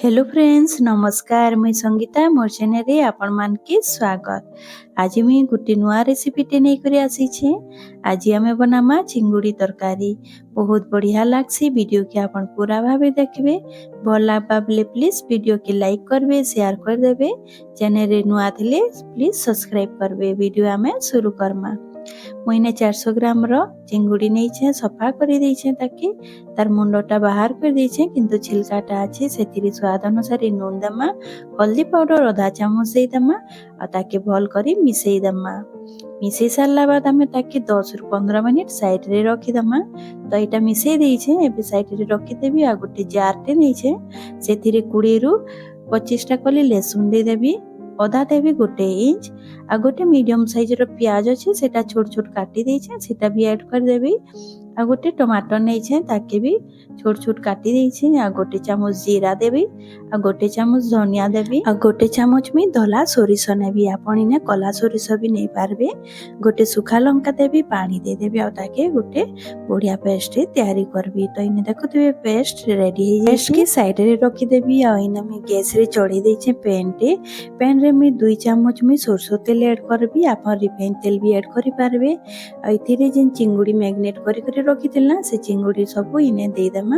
Hello friends नमस्कार मुई संगीता मोर channel रे आपण मान के स्वागत। आज मुई गुटे नुआ रेसिपी टे नै करी आसी छे। आज हमें बनामा चिंगुड़ी तरकारी। बहुत बढ़िया लागसी। वीडियो के आपण पूरा भाबे देखबे। भल लागबा बेले प्लीज वीडियो के लाइक करबे, शेयर कर देबे। चैनल रे नुआ थिले प्लीज सब्सक्राइब करबे। वीडियो हमें शुरू करमा। मुईने 400 ग्राम रो चिंगुड़ी नहीं छे, सफा करी दै छे ताकि तार मुंडटा बाहर कर दै छे, किंतु छिलकाटा अछि सेतिरि स्वाद अनुसार नून दमा, हल्दी पाउडर आधा चामच दे दमा आ ताके भल करी मिसई दमा। मिसई सारला बाद हमें ताके 10 रु 15 मिनिट साइड रे रखी दमा। तो एटा मिसई दै छे एबे साइड रे रखी देबी। आ गुटे जार टे नै छे सेतिरि 20 रु 25 टा कली लहसुन दे देबी। अदा देवी 1 इंच आ गोटे मीडियम साइज रो प्याज अछि सेटा छोट छोट काटी दै छे, सेटा भी ऐड कर देबी। आ गोटे टमाटर नै छे ताके भी छोट छोट काटी दै छे। आ गोटे चामच जीरा देबी आ गोटे चामच धनिया देबी आ गोटे चामच में धला सोरिष नेबी। आपण इने कला सोरिष भी नै पारबे। गोटे सुखा लंका देबी, पानी दे देबी आ ताके गोटे बढ़िया पेस्ट तैयारी करबी। तो इने देखुथिबे पेस्ट रेडी हे पेस्ट के साइड रे रखी देबी। आ इने में गैस रे चढ़ी दै छे पैन रे में 2 चामच में सरसो तेल ऐड करबी। आपण रिफाइन तेल भी ऐड करि पारबे। आ इथिरे जिन चिंगुड़ी मैग्नेट करि रखी थिलना से चिंगुड़ी सब इने दे देमा।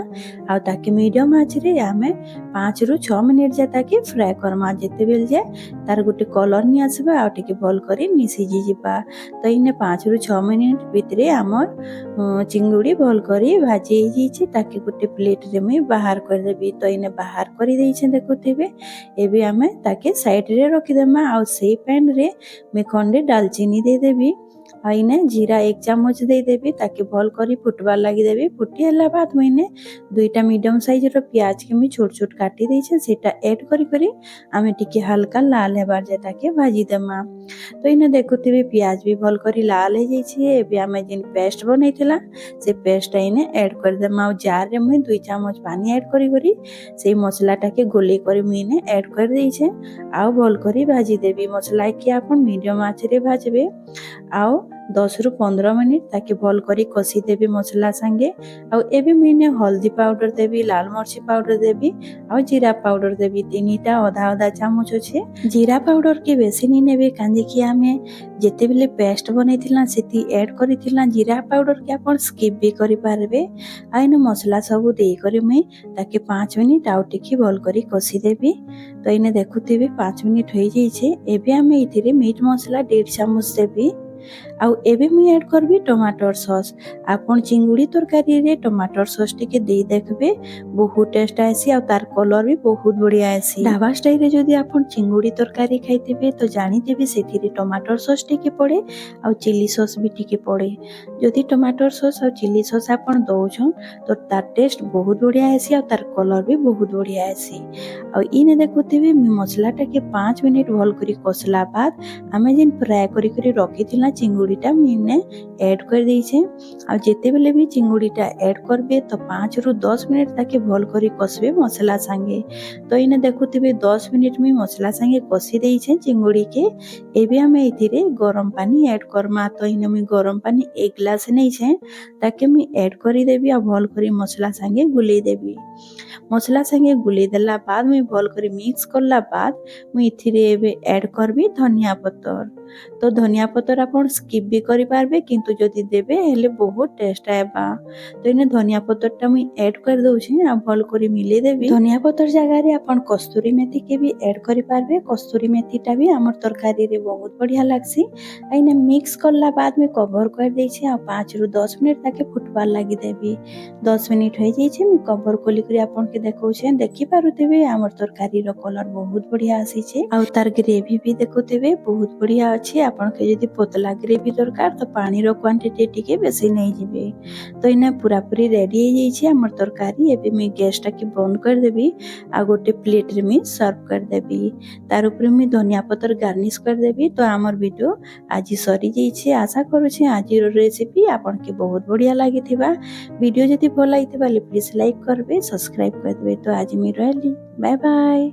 आ ताके मीडियम आंच रे हमें 5 रु 6 मिनिट जा ताके फ्राई करमा। जेते बेल जे तार गुटे कलर नि आसीबा आ टिके भल करी मिसी जिबा। तो इने 5 रु 6 मिनिट भितरे हमर चिंगुड़ी भल करी भाजी हे जी छे। ताके गुटे प्लेट रे में बाहर कर देबी। तो इने बाहर करी दै छे देखुथिबे। एबे हमें ताके साइड रे रखी देमा। आ सेई पैन रे मैं खंडे दालचीनी दे देबी। आ इने जीरा 1 चामच दे देबी ताकि भल करी फुटबार लागि देबी। फुटी हला बाद मइने 2टा मीडियम साइज रो प्याज के मी छोट छोट काटी दै छे, सेटा ऐड करी करी आमे टिके हल्का लाल हेबार जे ताके भाजी देमा। तो इने देखुथिबे प्याज भी भल करी लाल हे जाई छे। एबे आमे जिन पेस्ट बनैथिला से पेस्ट इने ऐड कर देमा। आ जार रे मैं 2 चामच पानी ऐड करी करी से मसला टाके गोले करी मइने ऐड कर दै छे। आउ भल करी भाजी देबी। मसला के आपण मीडियम आंच रे भाजबे। आउ 10 रु 15 मिनिट ताकि भल करी कसी देबी मसला संगे। आउ एबे मइने हल्दी पाउडर देबी, लाल मरची पाउडर देबी आउ जीरा पाउडर देबी। तीनीटा आधा आधा चामच अछि। जीरा पाउडर के बेसी नि नेबे कांजे कि हमें जेते बेले पेस्ट बनैथिला सेती ऐड करिथिला जीरा पाउडर के आपण स्किप भी करि पारबे। आइने मसला सब देई करी मैं ताके 5 मिनिट आउ टिके भल करी कसी देबी। तो इने देखुथिबे 5 मिनिट होई जाई छे। एबे हमें इथिरे मीट मसला 1.5 चामच देबी। आउ एबे मुई ऐड करबी टमाटर सॉस। आपण चिंगुड़ी तरकारी रे टमाटर सॉस टिके देई देखबे, बहुत टेस्ट आसी आ तार कलर भी बहुत बढ़िया आसी। ढाबा स्टाइल रे जदी आपण चिंगुड़ी तरकारी खाइतिबे तो जानिथिबे सेथिरे टमाटर सॉस टिके पड़े आ चिली सॉस भी टिके पड़े। जदी टमाटर सॉस आ चिली सॉस आपण दोछन तो तार टेस्ट बहुत बढ़िया आसी आ तार कलर भी बहुत बढ़िया आसी। आ इने देखुथिबे मी मसला टाके 5 मिनिट भल करी कसला बाद हमें जिन फ्राई करी करी रखिथिला चिंगुड़ीटा मिने ऐड कर दै छे। आ जेते बेले भी चिंगुड़ीटा ऐड करबे तो 5 रु 10 मिनिट ताके भल करी कसबे मसला संगे। तो इने देखुथिबे 10 मिनिट में मसला संगे कसी दै छे चिंगुड़ी के। एबे हमें इथिरे गरम पानी ऐड करमा। तो इने मी गरम पानी 1 ग्लास नै छे ताके मी ऐड करी देबी आ भल करी मसला संगे गुली देबी। मसला संगे गुली देला बाद मैं भल करी मिक्स करला बाद मैं इथिरे एबे ऐड करबी धनिया पत्तर। तो धनिया पत्तर आपण स्किप भी करि पारबे, किंतु जदी देबे हेले बहुत टेस्ट आबा। तो इने धनिया पत्तर टा मैं ऐड कर दउ छी आ भल करी मिले देबी। धनिया पत्तर जगह रे आपण कस्तूरी मेथी के भी ऐड करि पारबे। कस्तूरी मेथी टा भी हमर तरकारी रे बहुत बढ़िया लागसी। आ इने मिक्स करला बाद में कवर कर दै छी आ 5 रु 10 मिनिट ताके फुटबार लागि देबी। 10 मिनिट होई जाई छे। मी कवर खोली करी आपण के देखौ छे। देखि पारुथिबे हमर तरकारी रो कलर बहुत बढ़िया आसी छे। आ तार ग्रेवी भी देखुथिबे बहुत बढ़िया अछि। आपण के जदी पतला ग्रेवी दरकार तो पानी रो क्वांटिटी टिके बेसी नै जिबे। तो इने पूरा पूरी रेडी हे जाई छे हमर तरकारी। एबे मी गैस टा के बंद कर देबी आ गोटे प्लेट रे मी सर्व कर देबी। तार ऊपर मी धनिया पत्तर गार्निश कर देबी। तो हमर वीडियो आज सरी जाई छे। आशा करू छे आज रो रेसिपी आपण के बहुत बढ़िया लागिथिबा। वीडियो जदी भल लागिथिबा प्लीज लाइक करबे, सब्सक्राइब कर देबे। तो आज मी रहली, बाय बाय।